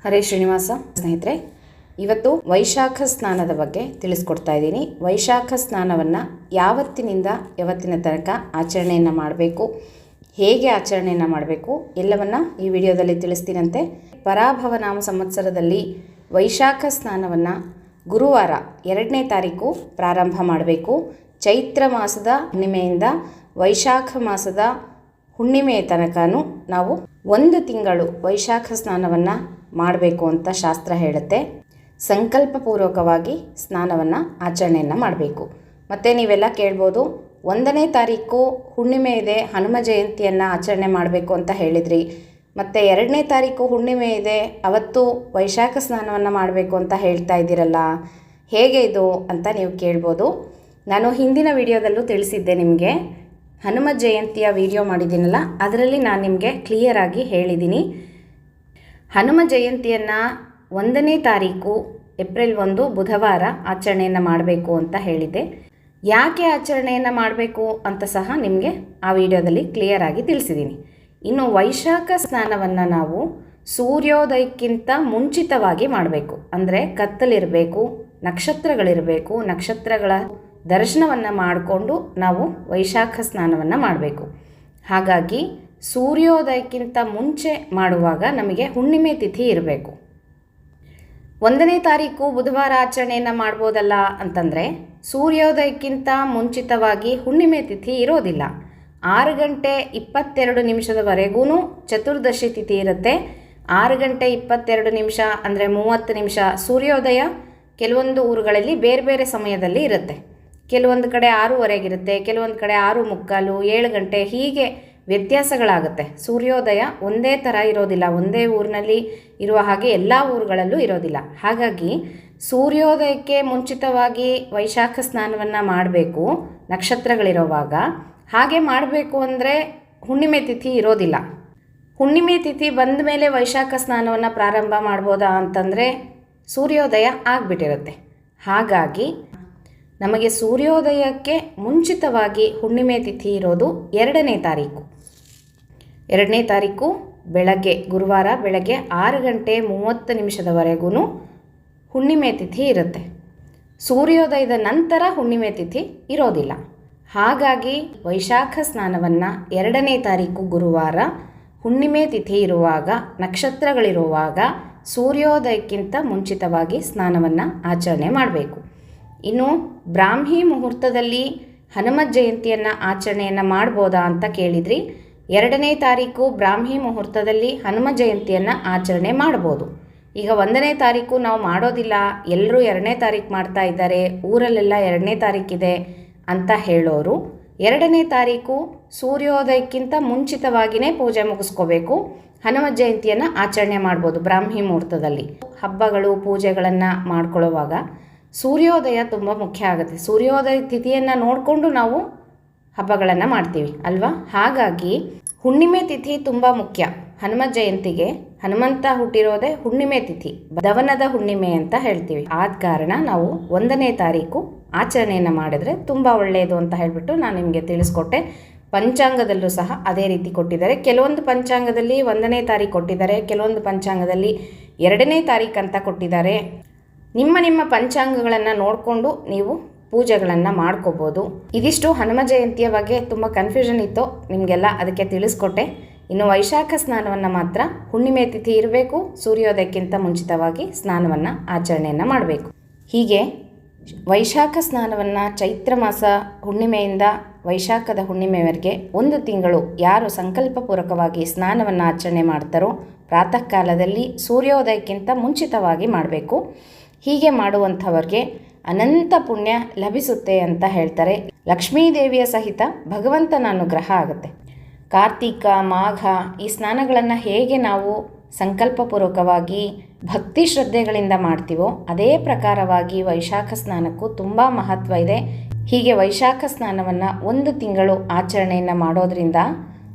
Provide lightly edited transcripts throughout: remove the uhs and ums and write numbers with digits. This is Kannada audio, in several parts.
ಹರೇ ಶ್ರೀನಿವಾಸ ಸ್ನೇಹಿತರೆ, ಇವತ್ತು ವೈಶಾಖ ಸ್ನಾನದ ಬಗ್ಗೆ ತಿಳಿಸ್ಕೊಡ್ತಾ ಇದ್ದೀನಿ. ವೈಶಾಖ ಸ್ನಾನವನ್ನು ಯಾವತ್ತಿನಿಂದ ಯಾವತ್ತಿನ ತನಕ ಆಚರಣೆಯನ್ನು ಮಾಡಬೇಕು, ಹೇಗೆ ಆಚರಣೆಯನ್ನು ಮಾಡಬೇಕು ಎಲ್ಲವನ್ನು ಈ ವಿಡಿಯೋದಲ್ಲಿ ತಿಳಿಸ್ತೀನಂತೆ. ಪರಾಭವ ನಾಮ ಸಂವತ್ಸರದಲ್ಲಿ ವೈಶಾಖ ಸ್ನಾನವನ್ನು ಗುರುವಾರ 2ನೇ ತಾರೀಕು ಪ್ರಾರಂಭ ಮಾಡಬೇಕು. ಚೈತ್ರ ಮಾಸದ ಹುಣ್ಣಿಮೆಯಿಂದ ವೈಶಾಖ ಮಾಸದ ಹುಣ್ಣಿಮೆಯ ತನಕನೂ ನಾವು 1 ತಿಂಗಳು ವೈಶಾಖ ಸ್ನಾನವನ್ನು ಮಾಡಬೇಕು ಅಂತ ಶಾಸ್ತ್ರ ಹೇಳುತ್ತೆ. ಸಂಕಲ್ಪಪೂರ್ವಕವಾಗಿ ಸ್ನಾನವನ್ನು ಆಚರಣೆಯನ್ನು ಮಾಡಬೇಕು. ಮತ್ತು ನೀವೆಲ್ಲ ಕೇಳ್ಬೋದು, 1ನೇ ತಾರೀಕು ಹುಣ್ಣಿಮೆ ಇದೆ, ಹನುಮ ಜಯಂತಿಯನ್ನು ಆಚರಣೆ ಮಾಡಬೇಕು ಅಂತ ಹೇಳಿದ್ರಿ, ಮತ್ತು 2ನೇ ತಾರೀಕು ಹುಣ್ಣಿಮೆ ಇದೆ, ಅವತ್ತು ವೈಶಾಖ ಸ್ನಾನವನ್ನು ಮಾಡಬೇಕು ಅಂತ ಹೇಳ್ತಾ ಇದ್ದೀರಲ್ಲ, ಹೇಗೆ ಇದು ಅಂತ ನೀವು ಕೇಳ್ಬೋದು. ನಾನು ಹಿಂದಿನ ವಿಡಿಯೋದಲ್ಲೂ ತಿಳಿಸಿದ್ದೆ ನಿಮಗೆ. ಹನುಮ ಜಯಂತಿಯ ವಿಡಿಯೋ ಮಾಡಿದ್ದೀನಲ್ಲ, ಅದರಲ್ಲಿ ನಾನು ನಿಮಗೆ ಕ್ಲಿಯರಾಗಿ ಹೇಳಿದ್ದೀನಿ. ಹನುಮ ಜಯಂತಿಯನ್ನು 1ನೇ ತಾರೀಕು ಏಪ್ರಿಲ್ 1 ಬುಧವಾರ ಆಚರಣೆಯನ್ನು ಮಾಡಬೇಕು ಅಂತ ಹೇಳಿದ್ದೆ. ಯಾಕೆ ಆಚರಣೆಯನ್ನು ಮಾಡಬೇಕು ಅಂತ ಸಹ ನಿಮಗೆ ಆ ವಿಡಿಯೋದಲ್ಲಿ ಕ್ಲಿಯರಾಗಿ ತಿಳಿಸಿದ್ದೀನಿ. ಇನ್ನು ವೈಶಾಖ ಸ್ನಾನವನ್ನು ನಾವು ಸೂರ್ಯೋದಯಕ್ಕಿಂತ ಮುಂಚಿತವಾಗಿ ಮಾಡಬೇಕು. ಅಂದರೆ ಕತ್ತಲಿರಬೇಕು, ನಕ್ಷತ್ರಗಳಿರಬೇಕು, ನಕ್ಷತ್ರಗಳ ದರ್ಶನವನ್ನು ಮಾಡಿಕೊಂಡು ನಾವು ವೈಶಾಖ ಸ್ನಾನವನ್ನು ಮಾಡಬೇಕು. ಹಾಗಾಗಿ ಸೂರ್ಯೋದಯಕ್ಕಿಂತ ಮುಂಚೆ ಮಾಡುವಾಗ ನಮಗೆ ಹುಣ್ಣಿಮೆ ತಿಥಿ ಇರಬೇಕು. 1ನೇ ತಾರೀಕು ಬುಧವಾರ ಆಚರಣೆಯನ್ನು ಮಾಡ್ಬೋದಲ್ಲ ಅಂತಂದರೆ, ಸೂರ್ಯೋದಯಕ್ಕಿಂತ ಮುಂಚಿತವಾಗಿ ಹುಣ್ಣಿಮೆ ತಿಥಿ ಇರೋದಿಲ್ಲ. 6 ಗಂಟೆ 22 ನಿಮಿಷದವರೆಗೂ ಚತುರ್ದಶಿ ತಿಥಿ ಇರುತ್ತೆ. 6 ಗಂಟೆ 22 ನಿಮಿಷ ಅಂದರೆ 30 ನಿಮಿಷ ಸೂರ್ಯೋದಯ ಕೆಲವೊಂದು ಊರುಗಳಲ್ಲಿ ಬೇರೆ ಬೇರೆ ಸಮಯದಲ್ಲಿ ಇರುತ್ತೆ. ಕೆಲವೊಂದು ಕಡೆ 6:15 ಕೆಲವೊಂದು ಕಡೆ 6:45, 7 ಗಂಟೆ, ಹೀಗೆ ವ್ಯತ್ಯಾಸಗಳಾಗುತ್ತೆ. ಸೂರ್ಯೋದಯ ಒಂದೇ ಥರ ಇರೋದಿಲ್ಲ, ಒಂದೇ ಊರಿನಲ್ಲಿ ಇರುವ ಹಾಗೆ ಎಲ್ಲ ಊರುಗಳಲ್ಲೂ ಇರೋದಿಲ್ಲ. ಹಾಗಾಗಿ ಸೂರ್ಯೋದಯಕ್ಕೆ ಮುಂಚಿತವಾಗಿ ವೈಶಾಖ ಸ್ನಾನವನ್ನು ಮಾಡಬೇಕು ನಕ್ಷತ್ರಗಳಿರೋವಾಗ. ಹಾಗೆ ಮಾಡಬೇಕು ಅಂದರೆ ಹುಣ್ಣಿಮೆ ತಿಥಿ ಇರೋದಿಲ್ಲ. ಹುಣ್ಣಿಮೆ ತಿಥಿ ಬಂದ ಮೇಲೆ ವೈಶಾಖ ಸ್ನಾನವನ್ನು ಪ್ರಾರಂಭ ಮಾಡ್ಬೋದಾ ಅಂತಂದರೆ ಸೂರ್ಯೋದಯ ಆಗಿಬಿಟ್ಟಿರುತ್ತೆ. ಹಾಗಾಗಿ ನಮಗೆ ಸೂರ್ಯೋದಯಕ್ಕೆ ಮುಂಚಿತವಾಗಿ ಹುಣ್ಣಿಮೆ ತಿಥಿ ಇರೋದು 2ನೇ ತಾರೀಕು. 2ನೇ ತಾರೀಕು ಬೆಳಗ್ಗೆ, ಗುರುವಾರ ಬೆಳಗ್ಗೆ 6 ಗಂಟೆ 30 ನಿಮಿಷದವರೆಗೂ ಹುಣ್ಣಿಮೆ ತಿಥಿ ಇರುತ್ತೆ. ಸೂರ್ಯೋದಯದ ನಂತರ ಹುಣ್ಣಿಮೆ ತಿಥಿ ಇರೋದಿಲ್ಲ. ಹಾಗಾಗಿ ವೈಶಾಖ ಸ್ನಾನವನ್ನು 2ನೇ ತಾರೀಕು ಗುರುವಾರ ಹುಣ್ಣಿಮೆ ತಿಥಿ ಇರುವಾಗ, ನಕ್ಷತ್ರಗಳಿರುವಾಗ, ಸೂರ್ಯೋದಯಕ್ಕಿಂತ ಮುಂಚಿತವಾಗಿ ಸ್ನಾನವನ್ನು ಆಚರಣೆ ಮಾಡಬೇಕು. ಇನ್ನು ಬ್ರಾಹ್ಮಿ ಮುಹೂರ್ತದಲ್ಲಿ ಹನುಮ ಜಯಂತಿಯನ್ನು ಆಚರಣೆಯನ್ನು ಮಾಡ್ಬೋದಾ ಅಂತ ಕೇಳಿದ್ರಿ. 2ನೇ ತಾರೀಕು ಬ್ರಾಹ್ಮಿ ಮುಹೂರ್ತದಲ್ಲಿ ಹನುಮ ಜಯಂತಿಯನ್ನು ಆಚರಣೆ ಮಾಡ್ಬೋದು. ಈಗ 1ನೇ ತಾರೀಕು ನಾವು ಮಾಡೋದಿಲ್ಲ, ಎಲ್ಲರೂ 2ನೇ ತಾರೀಕು ಮಾಡ್ತಾ ಇದ್ದಾರೆ, ಊರಲ್ಲೆಲ್ಲ 2ನೇ ತಾರೀಕಿದೆ ಅಂತ ಹೇಳೋರು 2ನೇ ತಾರೀಕು ಸೂರ್ಯೋದಯಕ್ಕಿಂತ ಮುಂಚಿತವಾಗಿಯೇ ಪೂಜೆ ಮುಗಿಸ್ಕೋಬೇಕು. ಹನುಮ ಜಯಂತಿಯನ್ನು ಆಚರಣೆ ಮಾಡ್ಬೋದು ಬ್ರಾಹ್ಮಿ ಮುಹೂರ್ತದಲ್ಲಿ. ಹಬ್ಬಗಳು ಪೂಜೆಗಳನ್ನು ಮಾಡ್ಕೊಳ್ಳೋವಾಗ ಸೂರ್ಯೋದಯ ತುಂಬ ಮುಖ್ಯ ಆಗುತ್ತೆ. ಸೂರ್ಯೋದಯ ತಿಥಿಯನ್ನು ನೋಡಿಕೊಂಡು ನಾವು ಹಬ್ಬಗಳನ್ನು ಮಾಡ್ತೀವಿ ಅಲ್ವಾ. ಹಾಗಾಗಿ ಹುಣ್ಣಿಮೆ ತಿಥಿ ತುಂಬ ಮುಖ್ಯ. ಹನುಮ ಜಯಂತಿಗೆ ಹನುಮಂತ ಹುಟ್ಟಿರೋದೇ ಹುಣ್ಣಿಮೆ ತಿಥಿ, ದವನದ ಹುಣ್ಣಿಮೆ ಅಂತ ಹೇಳ್ತೀವಿ. ಆದ ಕಾರಣ ನಾವು 1ನೇ ತಾರೀಕು ಆಚರಣೆಯನ್ನು ಮಾಡಿದ್ರೆ ತುಂಬ ಒಳ್ಳೆಯದು ಅಂತ ಹೇಳಿಬಿಟ್ಟು ನಾನು ನಿಮಗೆ ತಿಳಿಸ್ಕೊಟ್ಟೆ. ಪಂಚಾಂಗದಲ್ಲೂ ಸಹ ಅದೇ ರೀತಿ ಕೊಟ್ಟಿದ್ದಾರೆ. ಕೆಲವೊಂದು ಪಂಚಾಂಗದಲ್ಲಿ 1ನೇ ತಾರೀಕು ಕೊಟ್ಟಿದ್ದಾರೆ, ಕೆಲವೊಂದು ಪಂಚಾಂಗದಲ್ಲಿ 2ನೇ ತಾರೀಕು ಅಂತ ಕೊಟ್ಟಿದ್ದಾರೆ. ನಿಮ್ಮ ಪಂಚಾಂಗಗಳನ್ನು ನೋಡಿಕೊಂಡು ನೀವು ಪೂಜೆಗಳನ್ನು ಮಾಡ್ಕೋಬೋದು. ಇದಿಷ್ಟು ಹನುಮ ಜಯಂತಿಯ ಬಗ್ಗೆ ತುಂಬ ಕನ್ಫ್ಯೂಷನ್ ಇತ್ತು ನಿಮಗೆಲ್ಲ, ಅದಕ್ಕೆ ತಿಳಿಸ್ಕೊಟ್ಟೆ. ಇನ್ನು ವೈಶಾಖ ಸ್ನಾನವನ್ನು ಮಾತ್ರ ಹುಣ್ಣಿಮೆ ತಿಥಿ ಇರಬೇಕು, ಸೂರ್ಯೋದಯಕ್ಕಿಂತ ಮುಂಚಿತವಾಗಿ ಸ್ನಾನವನ್ನು ಆಚರಣೆಯನ್ನು ಮಾಡಬೇಕು. ಹೀಗೆ ವೈಶಾಖ ಸ್ನಾನವನ್ನು ಚೈತ್ರ ಮಾಸ ಹುಣ್ಣಿಮೆಯಿಂದ ವೈಶಾಖದ ಹುಣ್ಣಿಮೆವರೆಗೆ 1 ತಿಂಗಳು ಯಾರು ಸಂಕಲ್ಪಪೂರ್ವಕವಾಗಿ ಸ್ನಾನವನ್ನು ಆಚರಣೆ ಮಾಡ್ತಾರೋ ಪ್ರಾತಃ ಕಾಲದಲ್ಲಿ ಸೂರ್ಯೋದಯಕ್ಕಿಂತ ಮುಂಚಿತವಾಗಿ ಮಾಡಬೇಕು. ಹೀಗೆ ಮಾಡುವಂಥವ್ರಿಗೆ ಅನಂತ ಪುಣ್ಯ ಲಭಿಸುತ್ತೆ ಅಂತ ಹೇಳ್ತಾರೆ. ಲಕ್ಷ್ಮೀದೇವಿಯ ಸಹಿತ ಭಗವಂತನ ಅನುಗ್ರಹ ಆಗುತ್ತೆ. ಕಾರ್ತಿಕ, ಮಾಘ ಈ ಸ್ನಾನಗಳನ್ನು ಹೇಗೆ ನಾವು ಸಂಕಲ್ಪಪೂರ್ವಕವಾಗಿ ಭಕ್ತಿ ಶ್ರದ್ಧೆಗಳಿಂದ ಮಾಡ್ತೀವೋ ಅದೇ ಪ್ರಕಾರವಾಗಿ ವೈಶಾಖ ಸ್ನಾನಕ್ಕೂ ತುಂಬ ಮಹತ್ವ ಇದೆ. ಹೀಗೆ ವೈಶಾಖ ಸ್ನಾನವನ್ನು 1 ತಿಂಗಳು ಆಚರಣೆಯನ್ನು ಮಾಡೋದ್ರಿಂದ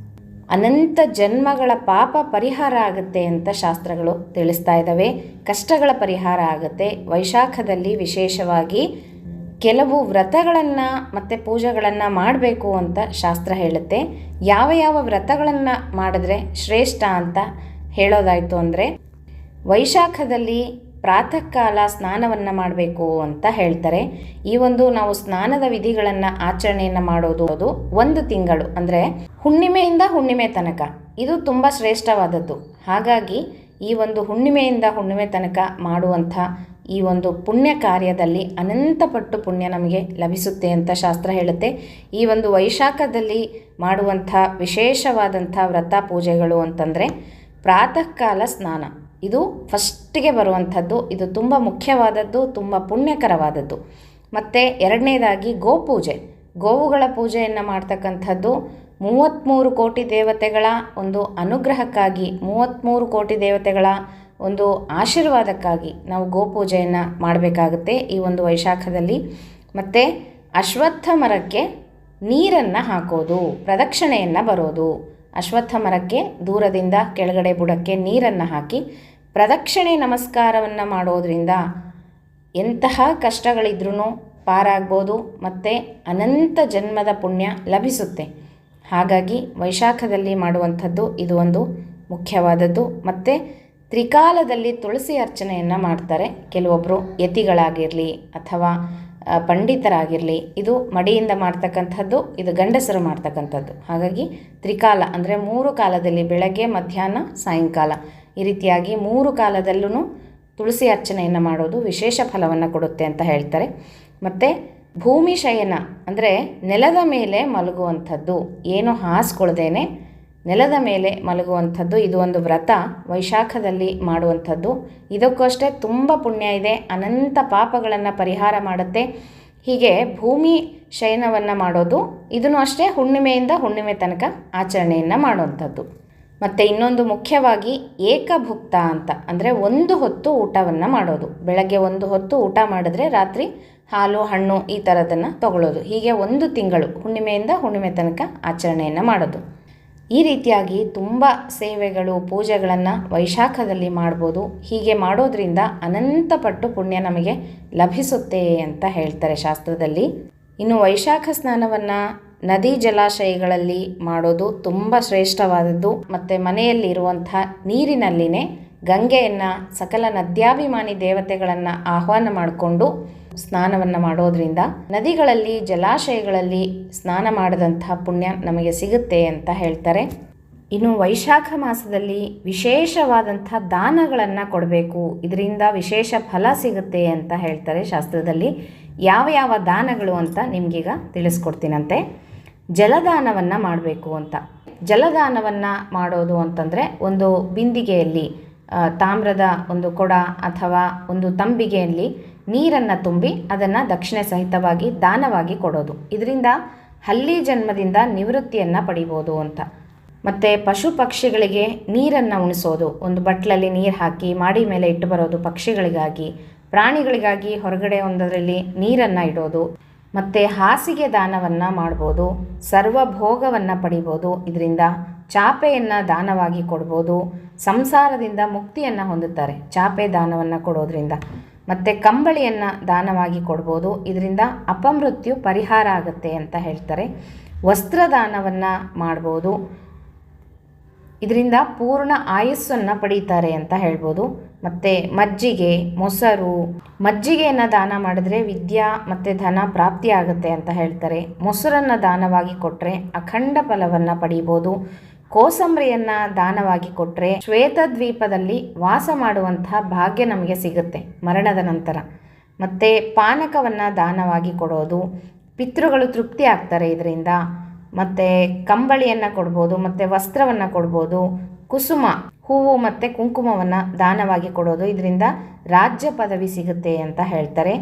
ಅನಂತ ಜನ್ಮಗಳ ಪಾಪ ಪರಿಹಾರ ಆಗುತ್ತೆ ಅಂತ ಶಾಸ್ತ್ರಗಳು ತಿಳಿಸ್ತಾ ಇದ್ದಾವೆ. ಕಷ್ಟಗಳ ಪರಿಹಾರ ಆಗುತ್ತೆ. ವೈಶಾಖದಲ್ಲಿ ವಿಶೇಷವಾಗಿ ಕೆಲವು ವ್ರತಗಳನ್ನು ಮತ್ತು ಪೂಜೆಗಳನ್ನು ಮಾಡಬೇಕು ಅಂತ ಶಾಸ್ತ್ರ ಹೇಳುತ್ತೆ. ಯಾವ ವ್ರತಗಳನ್ನು ಮಾಡಿದ್ರೆ ಶ್ರೇಷ್ಠ ಅಂತ ಹೇಳೋದಾಯಿತು ಅಂದರೆ ವೈಶಾಖದಲ್ಲಿ ಪ್ರಾತಃ ಕಾಲ ಸ್ನಾನವನ್ನು ಮಾಡಬೇಕು ಅಂತ ಹೇಳ್ತಾರೆ. ಈ ಒಂದು ನಾವು ಸ್ನಾನದ ವಿಧಿಗಳನ್ನು ಆಚರಣೆಯನ್ನು ಮಾಡೋದು ಒಂದು ತಿಂಗಳು, ಅಂದರೆ ಹುಣ್ಣಿಮೆಯಿಂದ ಹುಣ್ಣಿಮೆ ತನಕ ಇದು ತುಂಬ ಶ್ರೇಷ್ಠವಾದದ್ದು. ಹಾಗಾಗಿ ಈ ಒಂದು ಹುಣ್ಣಿಮೆಯಿಂದ ಹುಣ್ಣಿಮೆ ತನಕ ಮಾಡುವಂಥ ಈ ಒಂದು ಪುಣ್ಯ ಕಾರ್ಯದಲ್ಲಿ ಅನಂತ ಪಟ್ಟು ಪುಣ್ಯ ನಮಗೆ ಲಭಿಸುತ್ತೆ ಅಂತ ಶಾಸ್ತ್ರ ಹೇಳುತ್ತೆ. ಈ ಒಂದು ವೈಶಾಖದಲ್ಲಿ ಮಾಡುವಂಥ ವಿಶೇಷವಾದಂಥ ವ್ರತ ಪೂಜೆಗಳು ಅಂತಂದರೆ ಪ್ರಾತಃ ಕಾಲ ಸ್ನಾನ, ಇದು ಫಸ್ಟಿಗೆ ಬರುವಂಥದ್ದು. ಇದು ತುಂಬ ಮುಖ್ಯವಾದದ್ದು, ತುಂಬ ಪುಣ್ಯಕರವಾದದ್ದು. ಮತ್ತು ಎರಡನೇದಾಗಿ ಗೋಪೂಜೆ, ಗೋವುಗಳ ಪೂಜೆಯನ್ನು ಮಾಡ್ತಕ್ಕಂಥದ್ದು 33 ಕೋಟಿ ದೇವತೆಗಳ ಒಂದು ಅನುಗ್ರಹಕ್ಕಾಗಿ, 33 ಕೋಟಿ ದೇವತೆಗಳ ಒಂದು ಆಶೀರ್ವಾದಕ್ಕಾಗಿ ನಾವು ಗೋಪೂಜೆಯನ್ನು ಮಾಡಬೇಕಾಗುತ್ತೆ ಈ ಒಂದು ವೈಶಾಖದಲ್ಲಿ. ಮತ್ತು ಅಶ್ವತ್ಥ ಮರಕ್ಕೆ ನೀರನ್ನು ಹಾಕೋದು, ಪ್ರದಕ್ಷಿಣೆಯನ್ನು ಬರೋದು. ಅಶ್ವತ್ಥ ಮರಕ್ಕೆ ದೂರದಿಂದ ಕೆಳಗಡೆ ಬುಡಕ್ಕೆ ನೀರನ್ನು ಹಾಕಿ ಪ್ರದಕ್ಷಿಣೆ ನಮಸ್ಕಾರವನ್ನು ಮಾಡೋದರಿಂದ ಎಂತಹ ಕಷ್ಟಗಳಿದ್ರೂ ಪಾರಾಗ್ಬೋದು ಮತ್ತು ಅನಂತ ಜನ್ಮದ ಪುಣ್ಯ ಲಭಿಸುತ್ತೆ. ಹಾಗಾಗಿ ವೈಶಾಖದಲ್ಲಿ ಮಾಡುವಂಥದ್ದು ಇದು ಒಂದು ಮುಖ್ಯವಾದದ್ದು. ಮತ್ತು ತ್ರಿಕಾಲದಲ್ಲಿ ತುಳಸಿ ಅರ್ಚನೆಯನ್ನು ಮಾಡ್ತಾರೆ ಕೆಲವೊಬ್ಬರು, ಯತಿಗಳಾಗಿರಲಿ ಅಥವಾ ಪಂಡಿತರಾಗಿರಲಿ. ಇದು ಮಡಿಯಿಂದ ಮಾಡ್ತಕ್ಕಂಥದ್ದು, ಇದು ಗಂಡಸರು ಮಾಡ್ತಕ್ಕಂಥದ್ದು. ಹಾಗಾಗಿ ತ್ರಿಕಾಲ ಅಂದರೆ 3 ಕಾಲದಲ್ಲಿ, ಬೆಳಗ್ಗೆ, ಮಧ್ಯಾಹ್ನ, ಸಾಯಂಕಾಲ, ಈ ರೀತಿಯಾಗಿ 3 ಕಾಲದಲ್ಲೂ ತುಳಸಿ ಅರ್ಚನೆಯನ್ನು ಮಾಡೋದು ವಿಶೇಷ ಫಲವನ್ನು ಕೊಡುತ್ತೆ ಅಂತ ಹೇಳ್ತಾರೆ. ಮತ್ತು ಭೂಮಿ ಶಯನ ಅಂದರೆ ನೆಲದ ಮೇಲೆ ಮಲಗುವಂಥದ್ದು, ಏನು ಹಾಸ್ಕೊಳ್ದೇನೆ ನೆಲದ ಮೇಲೆ ಮಲಗುವಂಥದ್ದು, ಇದು ಒಂದು ವ್ರತ ವೈಶಾಖದಲ್ಲಿ ಮಾಡುವಂಥದ್ದು. ಇದಕ್ಕೂ ಅಷ್ಟೇ ತುಂಬ ಪುಣ್ಯ ಇದೆ, ಅನಂತ ಪಾಪಗಳನ್ನು ಪರಿಹಾರ ಮಾಡುತ್ತೆ. ಹೀಗೆ ಭೂಮಿ ಶಯನವನ್ನು ಮಾಡೋದು, ಇದನ್ನು ಅಷ್ಟೇ ಹುಣ್ಣಿಮೆಯಿಂದ ಹುಣ್ಣಿಮೆ ತನಕ ಆಚರಣೆಯನ್ನು ಮಾಡುವಂಥದ್ದು. ಮತ್ತು ಇನ್ನೊಂದು ಮುಖ್ಯವಾಗಿ ಏಕಭುಕ್ತ ಅಂತ, ಅಂದರೆ ಒಂದು ಹೊತ್ತು ಊಟವನ್ನು ಮಾಡೋದು. ಬೆಳಗ್ಗೆ ಒಂದು ಹೊತ್ತು ಊಟ ಮಾಡಿದ್ರೆ ರಾತ್ರಿ ಹಾಲು ಹಣ್ಣು ಈ ಥರದನ್ನು ತಗೊಳ್ಳೋದು. ಹೀಗೆ 1 ತಿಂಗಳು ಹುಣ್ಣಿಮೆಯಿಂದ ಹುಣ್ಣಿಮೆ ತನಕ ಆಚರಣೆಯನ್ನು ಮಾಡೋದು. ಈ ರೀತಿಯಾಗಿ ತುಂಬ ಸೇವೆಗಳು, ಪೂಜೆಗಳನ್ನು ವೈಶಾಖದಲ್ಲಿ ಮಾಡ್ಬೋದು. ಹೀಗೆ ಮಾಡೋದ್ರಿಂದ ಅನಂತ ಪಟ್ಟು ಪುಣ್ಯ ನಮಗೆ ಲಭಿಸುತ್ತೆ ಅಂತ ಹೇಳ್ತಾರೆ ಶಾಸ್ತ್ರದಲ್ಲಿ. ಇನ್ನು ವೈಶಾಖ ಸ್ನಾನವನ್ನು ನದಿ ಜಲಾಶಯಗಳಲ್ಲಿ ಮಾಡೋದು ತುಂಬ ಶ್ರೇಷ್ಠವಾದದ್ದು. ಮತ್ತು ಮನೆಯಲ್ಲಿ ಇರುವಂಥ ನೀರಿನಲ್ಲಿನೇ ಗಂಗೆಯನ್ನು, ಸಕಲ ನದ್ಯಾಭಿಮಾನಿ ದೇವತೆಗಳನ್ನು ಆಹ್ವಾನ ಮಾಡಿಕೊಂಡು ಸ್ನಾನವನ್ನು ಮಾಡೋದ್ರಿಂದ ನದಿಗಳಲ್ಲಿ, ಜಲಾಶಯಗಳಲ್ಲಿ ಸ್ನಾನ ಮಾಡಿದಂಥ ಪುಣ್ಯ ನಮಗೆ ಸಿಗುತ್ತೆ ಅಂತ ಹೇಳ್ತಾರೆ. ಇನ್ನು ವೈಶಾಖ ಮಾಸದಲ್ಲಿ ವಿಶೇಷವಾದಂಥ ದಾನಗಳನ್ನು ಕೊಡಬೇಕು, ಇದರಿಂದ ವಿಶೇಷ ಫಲ ಸಿಗುತ್ತೆ ಅಂತ ಹೇಳ್ತಾರೆ ಶಾಸ್ತ್ರದಲ್ಲಿ. ಯಾವ ಯಾವ ದಾನಗಳು ಅಂತ ನಿಮಗೀಗ ತಿಳಿಸ್ಕೊಡ್ತೀನಂತೆ. ಜಲದಾನವನ್ನು ಮಾಡಬೇಕು ಅಂತ. ಜಲದಾನವನ್ನು ಮಾಡೋದು ಅಂತಂದರೆ ಒಂದು ಬಿಂದಿಗೆಯಲ್ಲಿ, ತಾಮ್ರದ ಒಂದು ಕೊಡ ಅಥವಾ ಒಂದು ತಂಬಿಗೆಯಲ್ಲಿ ನೀರನ್ನು ತುಂಬಿ ಅದನ್ನು ದಕ್ಷಿಣೆ ಸಹಿತವಾಗಿ ದಾನವಾಗಿ ಕೊಡೋದು. ಇದರಿಂದ ಹಲ್ಲಿ ಜನ್ಮದಿಂದ ನಿವೃತ್ತಿಯನ್ನು ಪಡಿಬೋದು ಅಂತ. ಮತ್ತು ಪಶು ಪಕ್ಷಿಗಳಿಗೆ ನೀರನ್ನು ಉಣಿಸೋದು, ಒಂದು ಬಟ್ಲಲ್ಲಿ ನೀರು ಹಾಕಿ ಮಾಡಿ ಮೇಲೆ ಇಟ್ಟು ಬರೋದು ಪಕ್ಷಿಗಳಿಗಾಗಿ. ಪ್ರಾಣಿಗಳಿಗಾಗಿ ಹೊರಗಡೆ ಒಂದರಲ್ಲಿ ನೀರನ್ನು ಇಡೋದು. ಮತ್ತು ಹಾಸಿಗೆ ದಾನವನ್ನು ಮಾಡ್ಬೋದು, ಸರ್ವಭೋಗವನ್ನು ಪಡಿಬೋದು. ಇದರಿಂದ ಚಾಪೆಯನ್ನು ದಾನವಾಗಿ ಕೊಡ್ಬೋದು. ಸಂಸಾರದಿಂದ ಮುಕ್ತಿಯನ್ನು ಹೊಂದುತ್ತಾರೆ ಚಾಪೆ ದಾನವನ್ನು ಕೊಡೋದ್ರಿಂದ. ಮತ್ತು ಕಂಬಳಿಯನ್ನು ದಾನವಾಗಿ ಕೊಡ್ಬೋದು, ಇದರಿಂದ ಅಪಮೃತ್ಯು ಪರಿಹಾರ ಆಗುತ್ತೆ ಅಂತ ಹೇಳ್ತಾರೆ. ವಸ್ತ್ರದಾನವನ್ನು ಮಾಡ್ಬೋದು, ಇದರಿಂದ ಪೂರ್ಣ ಆಯುಸ್ಸನ್ನು ಪಡೀತಾರೆ ಅಂತ ಹೇಳ್ಬೋದು. ಮತ್ತು ಮಜ್ಜಿಗೆ, ಮೊಸರು, ಮಜ್ಜಿಗೆಯನ್ನು ದಾನ ಮಾಡಿದ್ರೆ ವಿದ್ಯಾ ಮತ್ತು ಧನ ಪ್ರಾಪ್ತಿ ಆಗುತ್ತೆ ಅಂತ ಹೇಳ್ತಾರೆ. ಮೊಸರನ್ನು ದಾನವಾಗಿ ಕೊಟ್ಟರೆ ಅಖಂಡ ಫಲವನ್ನು ಪಡೀಬೋದು. ಕೋಸಂಬರಿಯನ್ನು ದಾನವಾಗಿ ಕೊಟ್ಟರೆ ಶ್ವೇತದ್ವೀಪದಲ್ಲಿ ವಾಸ ಮಾಡುವಂಥ ಭಾಗ್ಯ ನಮಗೆ ಸಿಗುತ್ತೆ ಮರಣದ ನಂತರ. ಮತ್ತು ಪಾನಕವನ್ನು ದಾನವಾಗಿ ಕೊಡೋದು, ಪಿತೃಗಳು ತೃಪ್ತಿ ಆಗ್ತಾರೆ ಇದರಿಂದ. ಮತ್ತು ಕಂಬಳಿಯನ್ನು ಕೊಡ್ಬೋದು, ಮತ್ತು ವಸ್ತ್ರವನ್ನು ಕೊಡ್ಬೋದು. ಕುಸುಮ ಹೂವು ಮತ್ತು ಕುಂಕುಮವನ್ನು ದಾನವಾಗಿ ಕೊಡೋದು, ಇದರಿಂದ ರಾಜ್ಯ ಪದವಿ ಸಿಗುತ್ತೆ ಅಂತ ಹೇಳ್ತಾರೆ.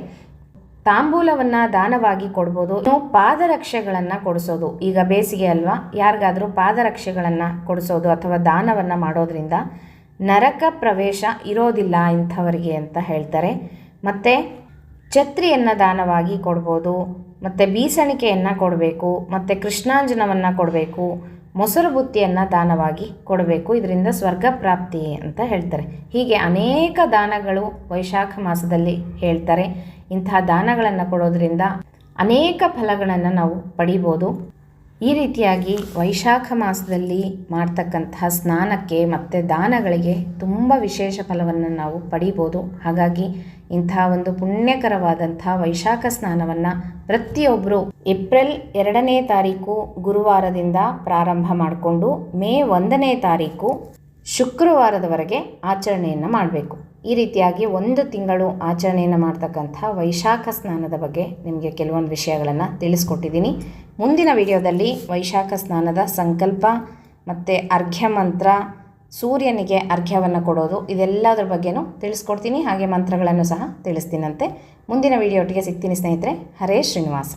ತಾಂಬೂಲವನ್ನು ದಾನವಾಗಿ ಕೊಡ್ಬೋದು. ಇನ್ನು ಪಾದರಕ್ಷೆಗಳನ್ನು ಕೊಡಿಸೋದು, ಈಗ ಬೇಸಿಗೆ ಅಲ್ವಾ, ಯಾರಿಗಾದರೂ ಪಾದರಕ್ಷೆಗಳನ್ನು ಕೊಡಿಸೋದು ಅಥವಾ ದಾನವನ್ನು ಮಾಡೋದ್ರಿಂದ ನರಕ ಪ್ರವೇಶ ಇರೋದಿಲ್ಲ ಇಂಥವರಿಗೆ ಅಂತ ಹೇಳ್ತಾರೆ. ಮತ್ತು ಛತ್ರಿಯನ್ನು ದಾನವಾಗಿ ಕೊಡ್ಬೋದು, ಮತ್ತು ಬೀಸಣಿಕೆಯನ್ನು ಕೊಡಬೇಕು, ಮತ್ತು ಕೃಷ್ಣಾಂಜನವನ್ನು ಕೊಡಬೇಕು, ಮೊಸರು ಬುತ್ತಿಯನ್ನು ದಾನವಾಗಿ ಕೊಡಬೇಕು. ಇದರಿಂದ ಸ್ವರ್ಗ ಪ್ರಾಪ್ತಿ ಅಂತ ಹೇಳ್ತಾರೆ. ಹೀಗೆ ಅನೇಕ ದಾನಗಳು ವೈಶಾಖ ಮಾಸದಲ್ಲಿ ಹೇಳ್ತಾರೆ. ಇಂತಹ ದಾನಗಳನ್ನು ಕೊಡೋದ್ರಿಂದ ಅನೇಕ ಫಲಗಳನ್ನು ನಾವು ಪಡಿಬೋದು. ಈ ರೀತಿಯಾಗಿ ವೈಶಾಖ ಮಾಸದಲ್ಲಿ ಮಾಡ್ತಕ್ಕಂತಹ ಸ್ನಾನಕ್ಕೆ ಮತ್ತು ದಾನಗಳಿಗೆ ತುಂಬ ವಿಶೇಷ ಫಲವನ್ನು ನಾವು ಪಡಿಬೋದು. ಹಾಗಾಗಿ ಇಂತಹ ಒಂದು ಪುಣ್ಯಕರವಾದಂಥ ವೈಶಾಖ ಸ್ನಾನವನ್ನು ಪ್ರತಿಯೊಬ್ಬರು ಏಪ್ರಿಲ್ 2ನೇ ತಾರೀಕು ಗುರುವಾರದಿಂದ ಪ್ರಾರಂಭ ಮಾಡಿಕೊಂಡು ಮೇ 1ನೇ ತಾರೀಕು ಶುಕ್ರವಾರದವರೆಗೆ ಆಚರಣೆಯನ್ನು ಮಾಡಬೇಕು. ಈ ರೀತಿಯಾಗಿ 1 ತಿಂಗಳು ಆಚರಣೆಯನ್ನು ಮಾಡ್ತಕ್ಕಂಥ ವೈಶಾಖ ಸ್ನಾನದ ಬಗ್ಗೆ ನಿಮಗೆ ಕೆಲವೊಂದು ವಿಷಯಗಳನ್ನು ತಿಳಿಸ್ಕೊಟ್ಟಿದ್ದೀನಿ. ಮುಂದಿನ ವಿಡಿಯೋದಲ್ಲಿ ವೈಶಾಖ ಸ್ನಾನದ ಸಂಕಲ್ಪ ಮತ್ತು ಅರ್ಘ್ಯ ಮಂತ್ರ, ಸೂರ್ಯನಿಗೆ ಅರ್ಘ್ಯವನ್ನು ಕೊಡೋದು, ಇದೆಲ್ಲದರ ಬಗ್ಗೆನೂ ತಿಳಿಸ್ಕೊಡ್ತೀನಿ. ಹಾಗೆ ಮಂತ್ರಗಳನ್ನು ಸಹ ತಿಳಿಸ್ತೀನಂತೆ. ಮುಂದಿನ ವಿಡಿಯೋ ಒಟ್ಟಿಗೆ ಸಿಗ್ತೀನಿ ಸ್ನೇಹಿತರೆ. ಹರೇ ಶ್ರೀನಿವಾಸ.